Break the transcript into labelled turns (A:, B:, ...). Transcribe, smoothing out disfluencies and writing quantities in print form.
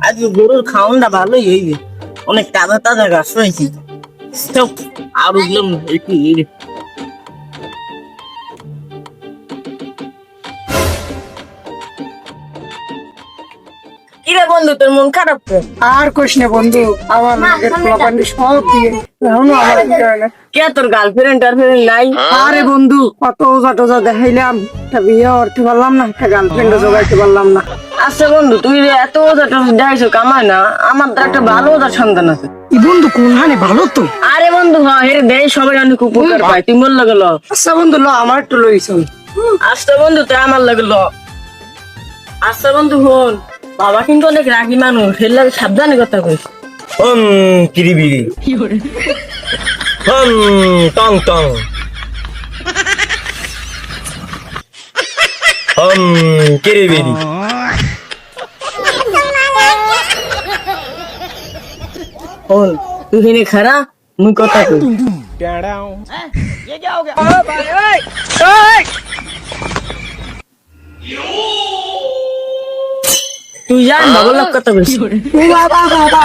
A: আজ গরুর খাওয়ানটা ভালোই হইবে, অনেক তাজা তাজা ঘাস রয়েছে। আর উঠলাম একটু কিরে বন্ধু, তোর মন খারাপ তো?
B: আর কোশ না বন্ধু, আমার নিজের পোলাপান্ডি সব দিয়ে এখনো আমার কি করে না।
A: কে তোর গার্লফ্রেন্ড টার্লফ্রেন্ড নাই?
B: আরে বন্ধু, কত ওজা টোজা দেখাইলাম, একটা বিয়ে করতে পারলাম না, একটা গার্লফ্রেন্ডও জোগাইতে পারলাম না।
A: আচ্ছা বন্ধু, তুই যে এত ওজা দেখাইছো কামায় না, আমার তো একটা ভালো ওজা সন্তান আছে।
B: এই বন্ধু কোনখানে ভালো তো।
A: আরে বন্ধু, হ্যাঁ হেরে দেয়, সবাই অনেক উপকার পায়, তুই মন লাগে ল।
B: আচ্ছা বন্ধু, ল আমার একটু লইছ।
A: আচ্ছা বন্ধু, তাই আমার লাগে ল। আচ্ছা বন্ধু হন, বাবা কিন্তু অনেক রাগী মানুষ, এর লাগে সাবধানে কথা কইস।
C: কিরিবিরি টং টং কিরিবিরি
A: হন, তুই হেনে খারা, মুই কথা কই। তুই জান বাবার লোক কথা কইস।
B: বাবা বাবা